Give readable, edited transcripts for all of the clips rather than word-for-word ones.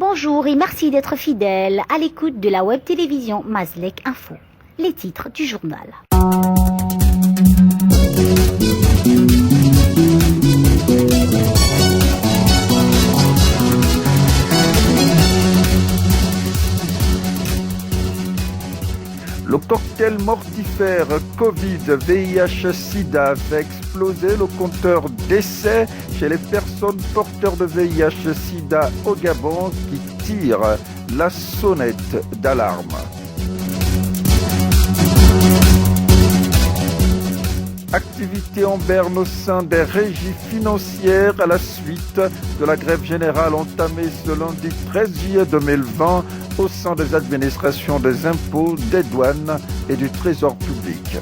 Bonjour et merci d'être fidèle à l'écoute de la web télévision Mazlek Info. Les titres du journal. Le cocktail mortifère Covid, VIH, SIDA fait exploser le compteur d'essais chez les personnes porteurs de VIH, SIDA au Gabon qui tirent la sonnette d'alarme. Activité en berne au sein des régies financières à la suite de la grève générale entamée ce lundi 13 juillet 2020 au sein des administrations des impôts, des douanes et du trésor public.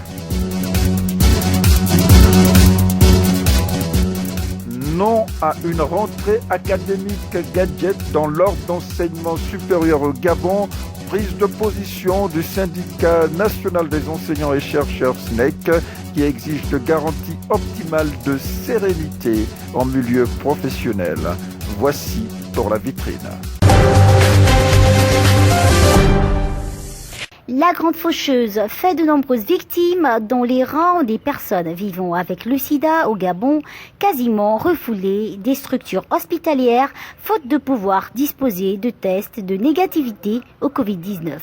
Non à une rentrée académique gadget dans l'ordre d'enseignement supérieur au Gabon. Prise de position du syndicat national des enseignants et chercheurs SNEC qui exige de garanties optimales de sérénité en milieu professionnel. Voici pour la vitrine. La Grande Faucheuse fait de nombreuses victimes dans les rangs des personnes vivant avec le sida au Gabon, quasiment refoulées des structures hospitalières faute de pouvoir disposer de tests de négativité au Covid-19.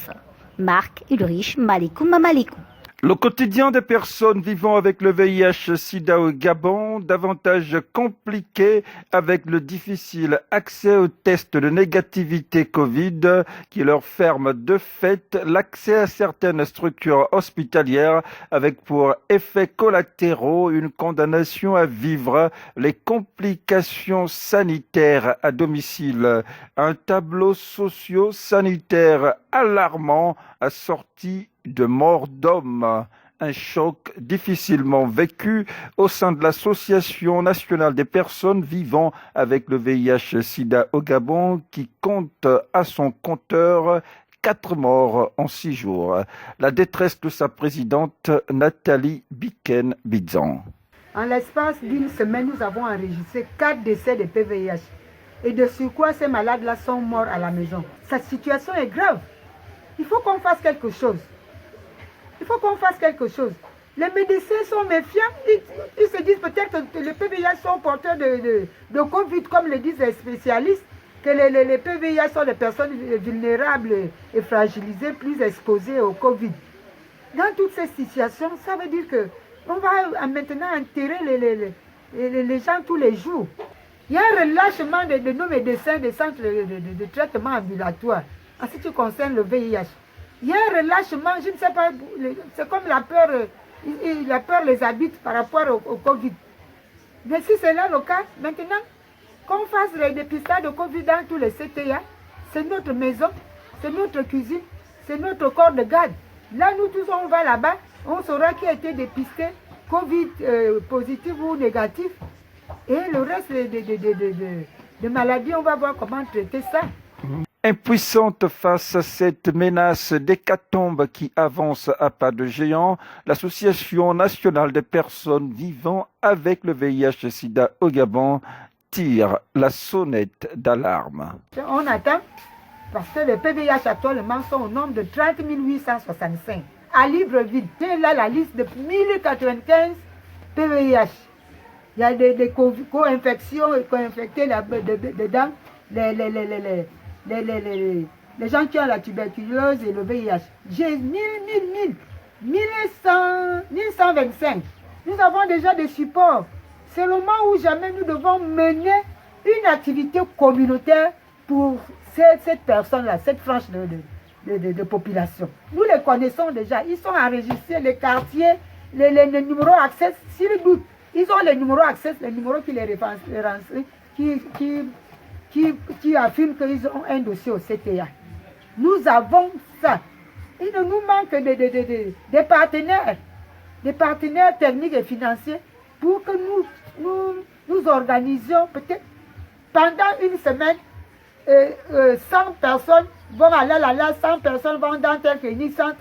Marc Ulrich Malekou Mamalekou. Le quotidien des personnes vivant avec le VIH-Sida au Gabon, davantage compliqué avec le difficile accès aux tests de négativité Covid qui leur ferme de fait l'accès à certaines structures hospitalières avec pour effets collatéraux une condamnation à vivre les complications sanitaires à domicile. Un tableau socio-sanitaire alarmant assorti de morts d'hommes, un choc difficilement vécu au sein de l'Association nationale des personnes vivant avec le VIH-Sida au Gabon qui compte à son compteur 4 morts en 6 jours. La détresse de sa présidente Nathalie Biken-Bidzan. En l'espace d'une semaine, nous avons enregistré 4 décès de PVIH. Et de surcroît, ces malades-là sont morts à la maison. Cette situation est grave. Il faut qu'on fasse quelque chose. Il faut qu'on fasse quelque chose. Les médecins sont méfiants. Ils se disent peut-être que les PVIH sont porteurs de Covid, comme le disent les spécialistes, que les PVIH sont des personnes vulnérables et fragilisées, plus exposées au Covid. Dans toutes ces situations, ça veut dire qu'on va maintenant enterrer les gens tous les jours. Il y a un relâchement de nos médecins des centres de traitement ambulatoire en ce qui concerne le VIH. Il y a un relâchement, je ne sais pas, c'est comme la peur les habite par rapport au Covid. Mais si c'est là le cas, maintenant, qu'on fasse les dépistages de Covid dans tous les CTA, c'est notre maison, c'est notre cuisine, c'est notre corps de garde. Là, nous tous, on va là-bas, on saura qui a été dépisté, Covid positif ou négatif. Et le reste de maladies, on va voir comment traiter ça. Impuissante face à cette menace d'hécatombe qui avance à pas de géant, l'Association nationale des personnes vivant avec le VIH-Sida au Gabon tire la sonnette d'alarme. On attend parce que les PVIH actuellement sont au nombre de 30 865 à Libreville. J'ai là la liste de 1095 PVIH. Il y a des co-infections, co-infectés dedans, les gens qui ont la tuberculose et le VIH. J'ai 1125. Nous avons déjà des supports. C'est le moment où jamais nous devons mener une activité communautaire pour cette personne-là, cette frange de population. Nous les connaissons déjà. Ils sont enregistrés, les quartiers, les numéros accès, s'ils doutent. Ils ont les numéros accès, les numéros qui les référencent, qui affirment qu'ils ont un dossier au CTA. Nous avons ça. Il nous manque des partenaires techniques et financiers pour que nous organisions peut-être pendant une semaine 100 personnes vont aller là, 100 personnes vont dans telle clinique, 100,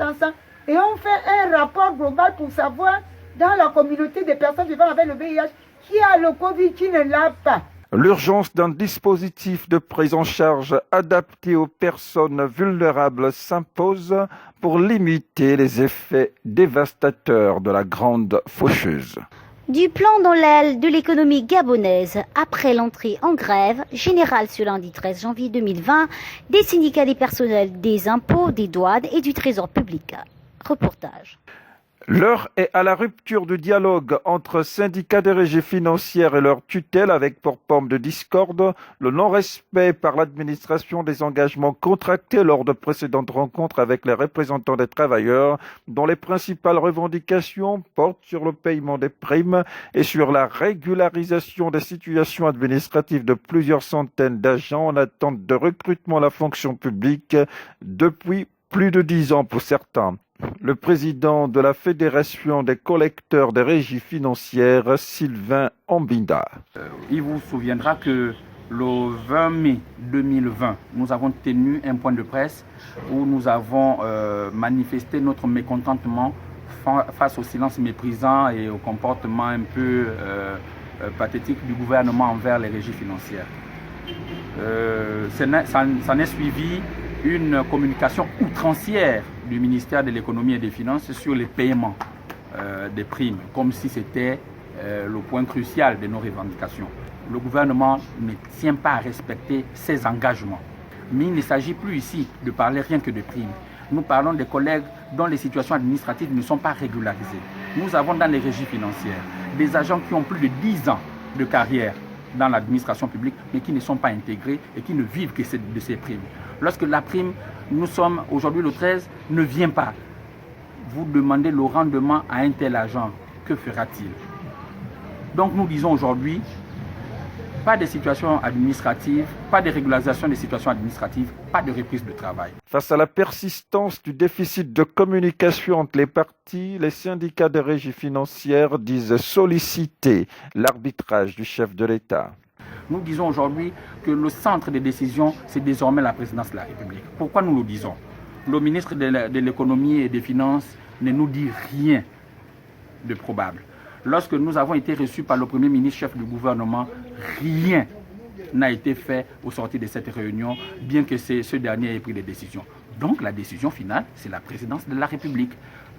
et on fait un rapport global pour savoir dans la communauté des personnes vivant avec le VIH qui a le Covid, qui ne l'a pas. L'urgence d'un dispositif de prise en charge adapté aux personnes vulnérables s'impose pour limiter les effets dévastateurs de la grande faucheuse. Du plomb dans l'aile de l'économie gabonaise après l'entrée en grève générale ce lundi 13 janvier 2020 des syndicats des personnels des impôts, des douanes et du trésor public. Reportage. L'heure est à la rupture du dialogue entre syndicats de régie financière et leur tutelle avec pour pomme de discorde le non-respect par l'administration des engagements contractés lors de précédentes rencontres avec les représentants des travailleurs dont les principales revendications portent sur le paiement des primes et sur la régularisation des situations administratives de plusieurs centaines d'agents en attente de recrutement à la fonction publique depuis plus de 10 ans pour certains. Le président de la Fédération des collecteurs des régies financières, Sylvain Ambinda. Il vous souviendra que le 20 mai 2020, nous avons tenu un point de presse où nous avons manifesté notre mécontentement face au silence méprisant et au comportement un peu pathétique du gouvernement envers les régies financières. Ça n'est suivi une communication outrancière du ministère de l'économie et des finances sur les paiements des primes, comme si c'était le point crucial de nos revendications. Le gouvernement ne tient pas à respecter ses engagements. Mais il ne s'agit plus ici de parler rien que de primes. Nous parlons des collègues dont les situations administratives ne sont pas régularisées. Nous avons dans les régies financières des agents qui ont plus de 10 ans de carrière dans l'administration publique, mais qui ne sont pas intégrés et qui ne vivent que de ces primes. Lorsque la prime, nous sommes aujourd'hui le 13, ne vient pas, vous demandez le rendement à un tel agent, que fera-t-il? Donc nous disons aujourd'hui, pas de situations administratives, pas de régularisation des situations administratives, pas de reprise de travail. Face à la persistance du déficit de communication entre les parties, les syndicats de régie financière disent solliciter l'arbitrage du chef de l'État. Nous disons aujourd'hui que le centre des décisions, c'est désormais la présidence de la République. Pourquoi nous le disons? Le ministre de l'économie et des finances ne nous dit rien de probable. Lorsque nous avons été reçus par le Premier ministre, chef du gouvernement, rien n'a été fait au sortir de cette réunion, bien que ce dernier ait pris des décisions. Donc la décision finale, c'est la présidence de la République.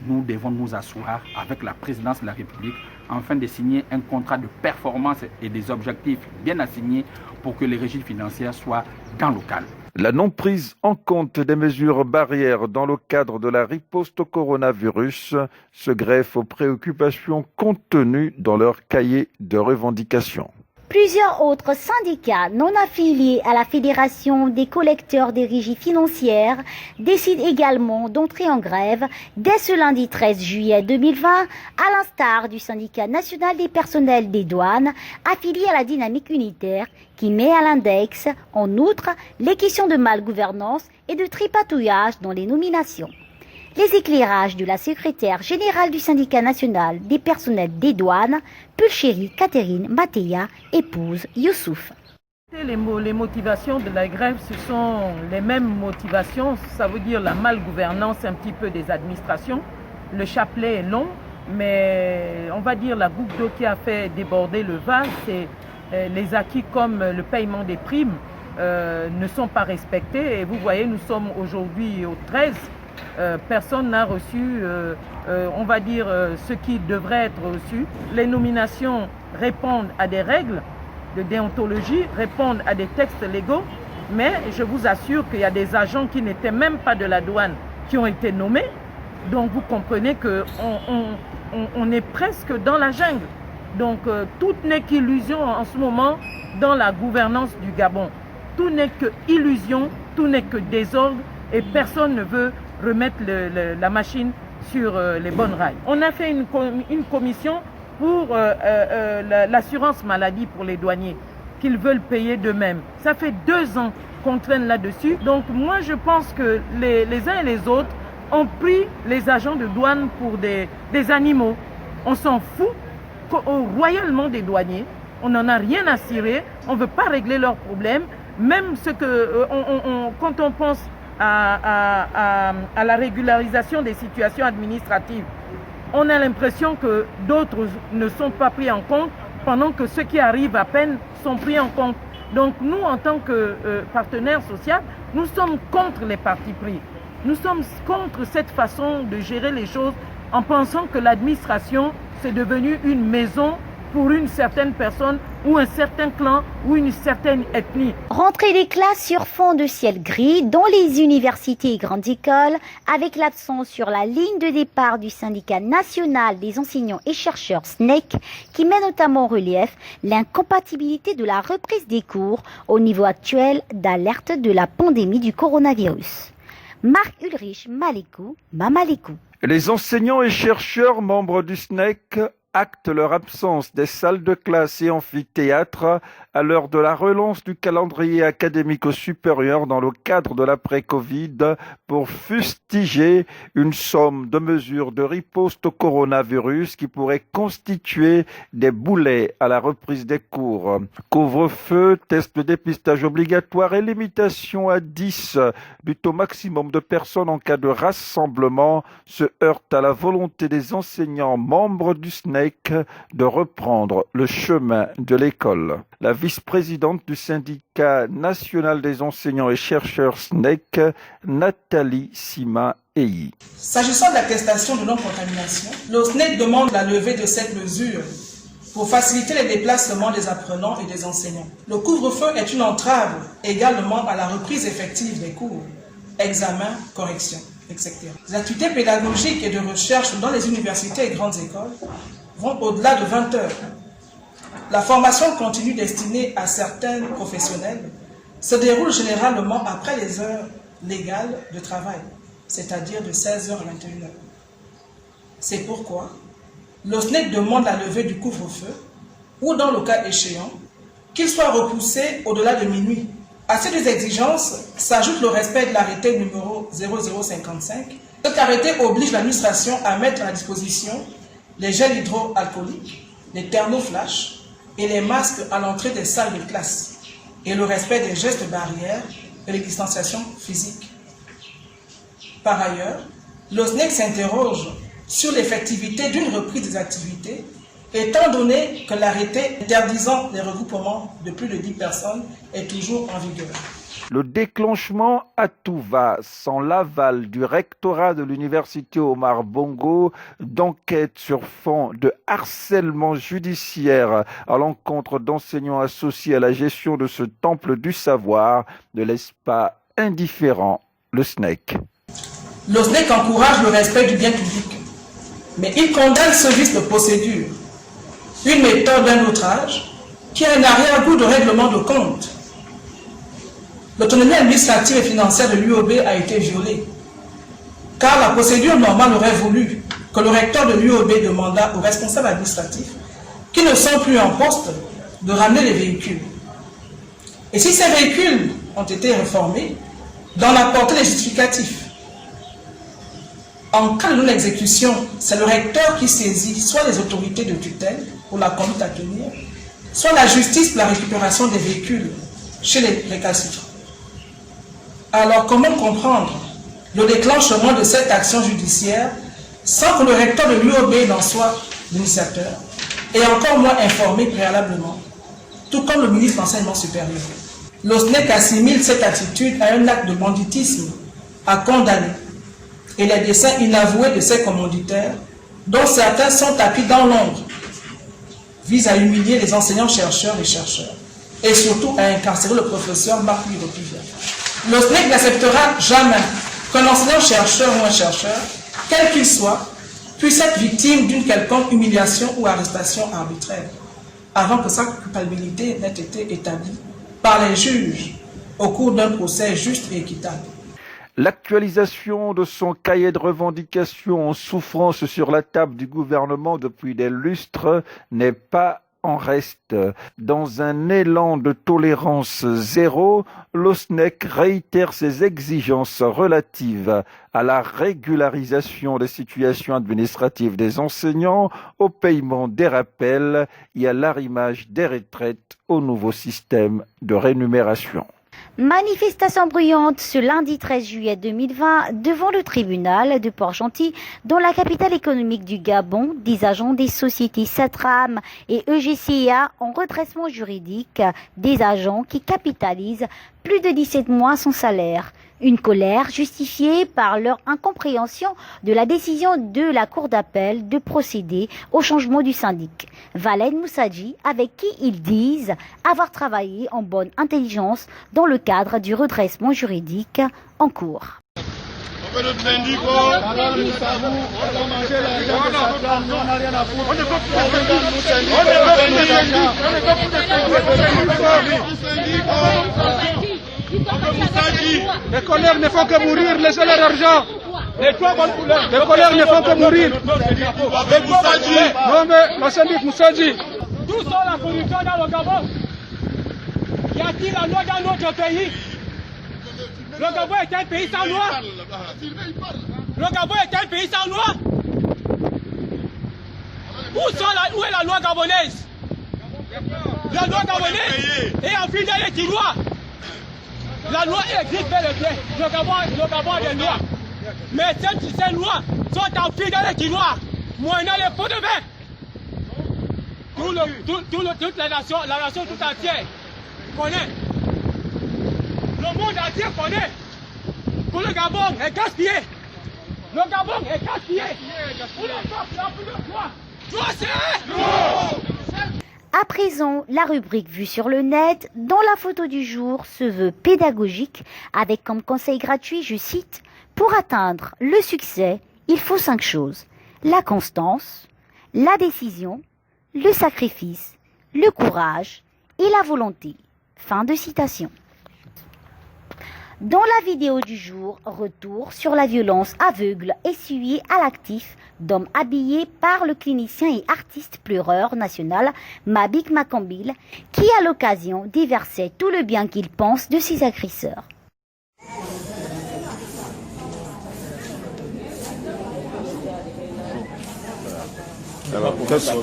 Nous devons nous asseoir avec la présidence de la République afin de signer un contrat de performance et des objectifs bien assignés pour que les régies financières soient dans le calme. La non-prise en compte des mesures barrières dans le cadre de la riposte au coronavirus se greffe aux préoccupations contenues dans leur cahier de revendications. Plusieurs autres syndicats non affiliés à la Fédération des collecteurs des régies financières décident également d'entrer en grève dès ce lundi 13 juillet 2020, à l'instar du syndicat national des personnels des douanes affilié à la dynamique unitaire qui met à l'index, en outre, les questions de malgouvernance et de tripatouillage dans les nominations. Les éclairages de la secrétaire générale du syndicat national des personnels des douanes, Pulchérie Catherine Matéa, épouse Youssouf. Les motivations de la grève, ce sont les mêmes motivations, ça veut dire la malgouvernance un petit peu des administrations. Le chapelet est long, mais on va dire la goutte d'eau qui a fait déborder le vase, c'est les acquis comme le paiement des primes ne sont pas respectés. Et vous voyez, nous sommes aujourd'hui au 13. Personne n'a reçu, on va dire, ce qui devrait être reçu. Les nominations répondent à des règles de déontologie, répondent à des textes légaux, mais je vous assure qu'il y a des agents qui n'étaient même pas de la douane qui ont été nommés. Donc vous comprenez qu'on est presque dans la jungle. Donc tout n'est qu'illusion en ce moment dans la gouvernance du Gabon. Tout n'est que illusion, tout n'est que désordre et personne ne veut remettre la machine sur les bonnes rails. On a fait une commission pour l'assurance maladie pour les douaniers, qu'ils veulent payer d'eux-mêmes. Ça fait 2 ans qu'on traîne là-dessus. Donc moi je pense que les uns et les autres ont pris les agents de douane pour des animaux. On s'en fout royalement des douaniers. On n'en a rien à cirer. On ne veut pas régler leurs problèmes. Même quand on pense à la régularisation des situations administratives, on a l'impression que d'autres ne sont pas pris en compte pendant que ceux qui arrivent à peine sont pris en compte. Donc nous, en tant que partenaires sociaux, nous sommes contre les partis pris. Nous sommes contre cette façon de gérer les choses en pensant que l'administration, c'est devenu une maison pour une certaine personne ou un certain clan ou une certaine ethnie. Rentrée des classes sur fond de ciel gris dans les universités et grandes écoles, avec l'absence sur la ligne de départ du syndicat national des enseignants et chercheurs SNEC, qui met notamment en relief l'incompatibilité de la reprise des cours au niveau actuel d'alerte de la pandémie du coronavirus. Marc Ulrich Malekou, Mamalekou. Les enseignants et chercheurs membres du SNEC actent leur absence des salles de classe et amphithéâtres à l'heure de la relance du calendrier académique au supérieur dans le cadre de l'après-Covid pour fustiger une somme de mesures de riposte au coronavirus qui pourraient constituer des boulets à la reprise des cours. Couvre-feu, test de dépistage obligatoire et limitation à 10 du taux maximum de personnes en cas de rassemblement se heurtent à la volonté des enseignants membres du SNEC de reprendre le chemin de l'école. La vice-présidente du syndicat national des enseignants et chercheurs SNEC, Nathalie Sima-Eyi. S'agissant de l'attestation de non-contamination, le SNEC demande la levée de cette mesure pour faciliter les déplacements des apprenants et des enseignants. Le couvre-feu est une entrave également à la reprise effective des cours, examens, corrections, etc. Les activités pédagogiques et de recherche dans les universités et grandes écoles vont au-delà de 20 heures. La formation continue destinée à certains professionnels se déroule généralement après les heures légales de travail, c'est-à-dire de 16h à 21h. C'est pourquoi le SNEC demande la levée du couvre-feu ou, dans le cas échéant, qu'il soit repoussé au-delà de minuit. À ces deux exigences s'ajoute le respect de l'arrêté numéro 0055. Cet arrêté oblige l'administration à mettre à disposition les gels hydroalcooliques, les thermoflash et les masques à l'entrée des salles de classe et le respect des gestes barrières et les distanciations physiques. Par ailleurs, le SNEC s'interroge sur l'effectivité d'une reprise des activités étant donné que l'arrêté interdisant les regroupements de plus de 10 personnes est toujours en vigueur. Le déclenchement à tout va, sans l'aval du rectorat de l'université Omar Bongo, d'enquête sur fond de harcèlement judiciaire à l'encontre d'enseignants associés à la gestion de ce temple du savoir, ne laisse pas indifférent le SNEC. Le SNEC encourage le respect du bien public, mais il condamne ce vice de procédure, une méthode d'un autre âge qui a un arrière-goût de règlement de compte. L'autonomie administrative et financière de l'UOB a été violée, car la procédure normale aurait voulu que le recteur de l'UOB demanda aux responsables administratifs, qui ne sont plus en poste, de ramener les véhicules. Et si ces véhicules ont été réformés, d'en apporter les justificatifs. En cas de non-exécution, c'est le recteur qui saisit soit les autorités de tutelle pour la conduite à tenir, soit la justice pour la récupération des véhicules chez les récalcitrants. Alors comment comprendre le déclenchement de cette action judiciaire sans que le recteur de l'UOB n'en soit l'initiateur et encore moins informé préalablement, tout comme le ministre de l'Enseignement supérieur? Le SNEC assimile cette attitude à un acte de banditisme à condamner et les desseins inavoués de ces commanditaires, dont certains sont tapis dans l'ombre, visent à humilier les enseignants-chercheurs et chercheurs et surtout à incarcérer le professeur Marc Liropivia. Le SNEC n'acceptera jamais qu'un enseignant-chercheur ou un chercheur, quel qu'il soit, puisse être victime d'une quelconque humiliation ou arrestation arbitraire, avant que sa culpabilité n'ait été établie par les juges au cours d'un procès juste et équitable. L'actualisation de son cahier de revendications en souffrance sur la table du gouvernement depuis des lustres n'est pas en reste. Dans un élan de tolérance zéro, le SNEC réitère ses exigences relatives à la régularisation des situations administratives des enseignants, au paiement des rappels et à l'arrimage des retraites au nouveau système de rémunération. Manifestation bruyante ce lundi 13 juillet 2020 devant le tribunal de Port-Gentil dans la capitale économique du Gabon. Des agents des sociétés Satram et EGCA en redressement juridique, des agents qui capitalisent plus de 17 mois son salaire. Une colère justifiée par leur incompréhension de la décision de la Cour d'appel de procéder au changement du syndic. Valed Moussadji, avec qui ils disent avoir travaillé en bonne intelligence dans le cadre du redressement juridique en cours. Les colères ne font que mourir, laissez leur argent. Les colères ne font que mourir. Non mais, le syndic Moussadji. D'où sort la corruption dans le Gabon? Y a-t-il la loi dans notre pays? Le Gabon est un pays sans loi. Le Gabon est un pays sans loi. Où est la loi gabonaise? La loi gabonaise est enfouie dans les tiroirs. La loi existe bel et bien. Le Gabon a des lois. Mais ces lois sont enfouies dans les tiroirs, moyennant les pots de vin. Toute la nation tout entière connaît. Le monde entier connaît que le Gabon est gaspillé. Le Gabon est gaspillé. Pour le peuple, il n'y a plus de foi. Toi, c'est... À présent, la rubrique vue sur le net, dont la photo du jour se veut pédagogique, avec comme conseil gratuit, je cite, « Pour atteindre le succès, il faut 5 choses. La constance, la décision, le sacrifice, le courage et la volonté. » Fin de citation. Dans la vidéo du jour, retour sur la violence aveugle essuyée à l'actif d'hommes habillés par le clinicien et artiste pleureur national Mabik Makambil, qui à l'occasion déversait tout le bien qu'il pense de ses agresseurs. Alors,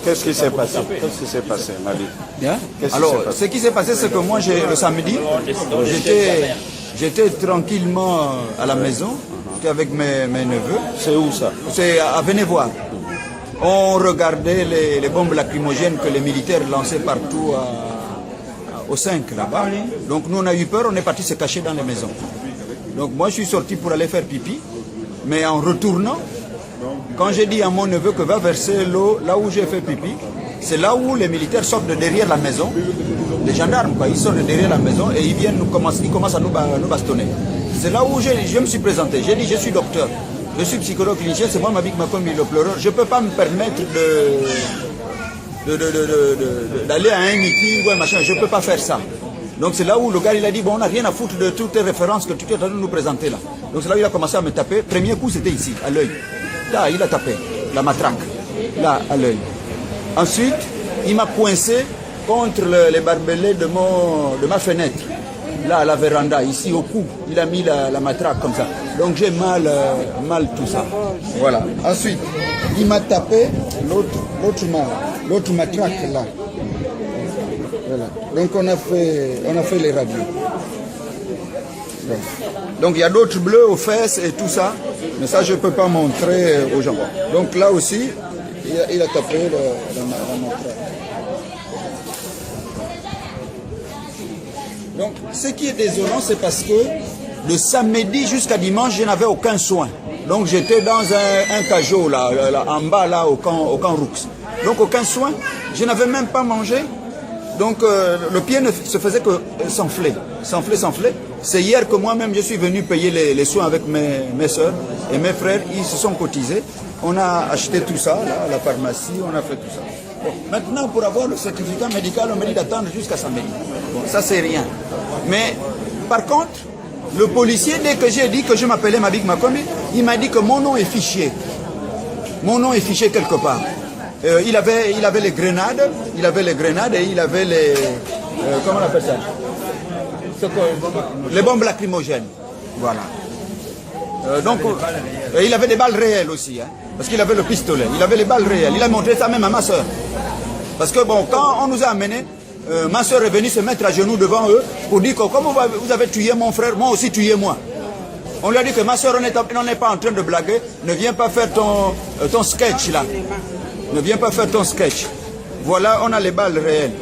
qu'est-ce qui s'est passé? Qu'est-ce qui s'est passé, Mabik? Bien. Alors, ce qui s'est passé, c'est que moi, le samedi, j'étais tranquillement à la maison avec mes neveux. C'est où ça? C'est à venez voir. On regardait les bombes lacrymogènes que les militaires lançaient partout au 5 là-bas. Donc nous on a eu peur, on est parti se cacher dans les maisons. Donc moi je suis sorti pour aller faire pipi, mais en retournant, quand j'ai dit à mon neveu que va verser l'eau là où j'ai fait pipi, c'est là où les militaires sortent de derrière la maison, les gendarmes quoi, ils sortent de derrière la maison et ils viennent ils commencent à nous bastonner. C'est là où je me suis présenté, j'ai dit je suis docteur, je suis psychologue clinicien, c'est moi Mabik Makambil le pleureur, je ne peux pas me permettre d'aller à un meeting ou un machin, je ne peux pas faire ça. Donc c'est là où le gars il a dit bon on n'a rien à foutre de toutes les références que tu es en train de nous présenter là. Donc c'est là où il a commencé à me taper, premier coup c'était ici, à l'œil. Là il a tapé, la matraque, là à l'œil. Ensuite il m'a coincé contre les barbelés de ma fenêtre. Là, à la véranda, ici au cou, il a mis la matraque comme ça. Donc j'ai mal tout ça. Voilà. Ensuite, il m'a tapé l'autre matraque là. Voilà. Donc on a fait les radios. Donc il y a d'autres bleus aux fesses et tout ça. Mais ça, je ne peux pas montrer aux gens. Donc là aussi, il a tapé la matraque. Donc, ce qui est désolant, c'est parce que de samedi jusqu'à dimanche, je n'avais aucun soin. Donc, j'étais dans un cajot, là, en bas, là, au camp Roux. Donc, aucun soin. Je n'avais même pas mangé. Donc, le pied ne se faisait que s'enfler. C'est hier que moi-même, je suis venu payer les soins avec mes soeurs et mes frères. Ils se sont cotisés. On a acheté tout ça, là, à la pharmacie, on a fait tout ça. Bon, maintenant, pour avoir le certificat médical, on me dit d'attendre jusqu'à samedi. Bon, ça, c'est rien. Mais, par contre, le policier, dès que j'ai dit que je m'appelais Mabik Makambil, il m'a dit que mon nom est fiché. Mon nom est fiché quelque part. Il avait les grenades, et il avait les... comment on appelle ça? Les bombes lacrymogènes. Voilà. Donc, il avait des balles réelles aussi, hein, parce qu'il avait le pistolet. Il avait les balles réelles. Il a montré ça même à ma soeur. Parce que bon, quand on nous a amenés, ma soeur est venue se mettre à genoux devant eux pour dire que comme vous avez tué mon frère, moi aussi tuez moi. On lui a dit que ma soeur, on n'est pas en train de blaguer, ne viens pas faire ton sketch là. Ne viens pas faire ton sketch. Voilà, on a les balles réelles.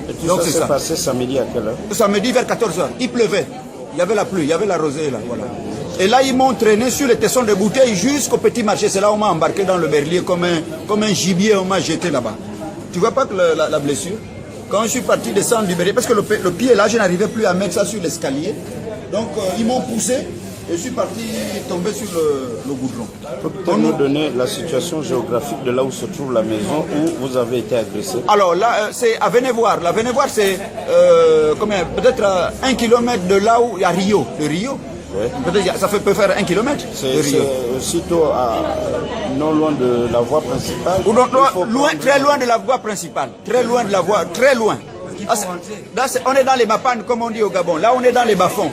Et tout donc ça s'est passé samedi à quelle heure? Samedi vers 14h. Il pleuvait. Il y avait la pluie, il y avait la rosée là. Voilà. Et là, ils m'ont traîné sur les tessons de bouteilles jusqu'au petit marché. C'est là où on m'a embarqué dans le berlier comme un gibier, on m'a jeté là-bas. Tu vois pas que la blessure? Quand je suis parti descendre du berlier, parce que le pied là, je n'arrivais plus à mettre ça sur l'escalier. Donc ils m'ont poussé et je suis parti tomber sur le goudron. Peut-être nous donner la situation géographique de là où se trouve la maison où vous avez été agressé? Alors là, c'est à Venevoir. La Venevoir, c'est peut-être à 1 kilomètre de là où il y a Rio. Le Rio. Ouais. Peut-être ça peut faire 1 kilomètre. C'est aussitôt non loin de la voie principale. Ou donc, très loin de la voie principale. Très loin de la voie, très loin. Là, on est dans les Mapanes, comme on dit au Gabon. Là, on est dans les bas-fonds.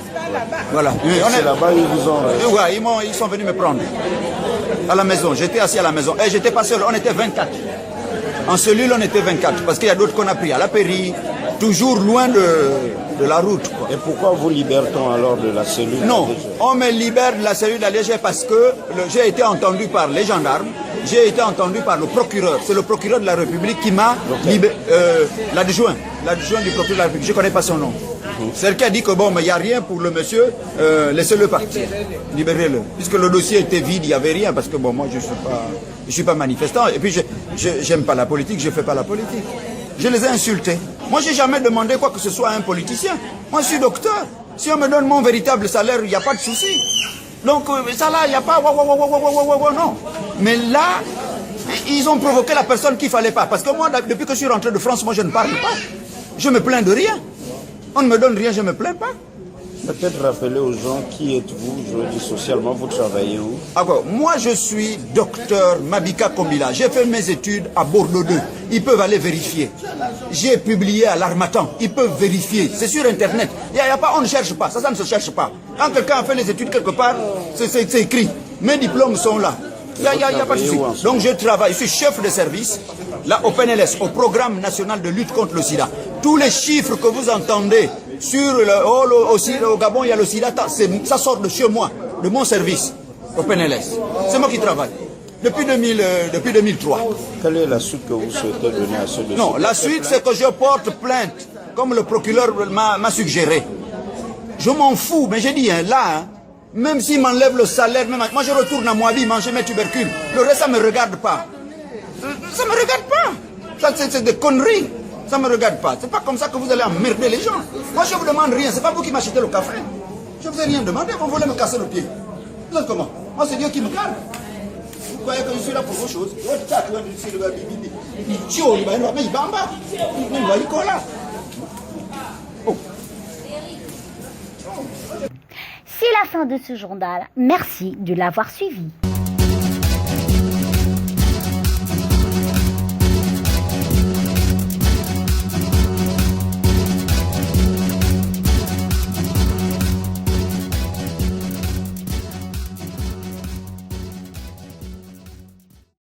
Voilà. C'est là-bas ils vous ont... Ouais, ils sont venus me prendre à la maison. J'étais assis à la maison. Et j'étais pas seul, on était 24. En cellule, on était 24. Parce qu'il y a d'autres qu'on a pris à la pairie, toujours loin de la route. Quoi. Et pourquoi vous libère-t-on alors de la cellule? Non, on me libère de la cellule d'Alger parce que j'ai été entendu par les gendarmes, j'ai été entendu par le procureur. C'est le procureur de la République qui m'a libéré, l'adjoint du procureur de la République, je ne connais pas son nom. C'est elle qui a dit que bon, mais il n'y a rien pour le monsieur, laissez-le partir, libérez-le. Puisque le dossier était vide, il n'y avait rien, parce que bon, moi je ne suis pas manifestant, et puis je n'aime pas la politique, je ne fais pas la politique. Je les ai insultés. Moi, je n'ai jamais demandé quoi que ce soit à un politicien. Moi, je suis docteur. Si on me donne mon véritable salaire, il n'y a pas de souci. Donc, ça là, il n'y a pas... non. Mais là, ils ont provoqué la personne qu'il ne fallait pas. Parce que moi, depuis que je suis rentré de France, moi, je ne parle pas. Je me plains de rien. On ne me donne rien, je ne me plains pas. Peut-être rappeler aux gens qui êtes-vous, je dis socialement, vous travaillez où? Moi, je suis docteur Mabika Kombila. J'ai fait mes études à Bordeaux 2. Ils peuvent aller vérifier. J'ai publié à l'Harmattan. Ils peuvent vérifier. C'est sur Internet. On ne cherche pas. Ça ne se cherche pas. Quand quelqu'un a fait les études quelque part, c'est écrit. Mes diplômes sont là. Il n'y a pas de souci. Donc je travaille. Je suis chef de service, là, au PNLS, au Programme national de lutte contre le sida. Tous les chiffres que vous entendez sur au Gabon, il y a le sida, ça sort de chez moi, de mon service, au PNLS. C'est moi qui travaille. Depuis 2003. Quelle est la suite que vous souhaitez donner à ce dossier? Non, la suite, c'est que je porte plainte, comme le procureur m'a suggéré. Je m'en fous, mais j'ai dit, là, même s'il m'enlève le salaire, moi je retourne à Moabi manger mes tubercules. Le reste, ça ne me regarde pas. Ça ne me regarde pas. C'est des conneries. Ça ne me regarde pas. C'est pas comme ça que vous allez emmerder les gens. Moi, je ne vous demande rien. C'est pas vous qui m'achetez le café. Je ne vous ai rien demandé. Vous voulez me casser le pied. Vous êtes comment? Moi, c'est Dieu qui me garde. Vous croyez que je suis là pour vos choses? C'est la fin de ce journal. Merci de l'avoir suivi.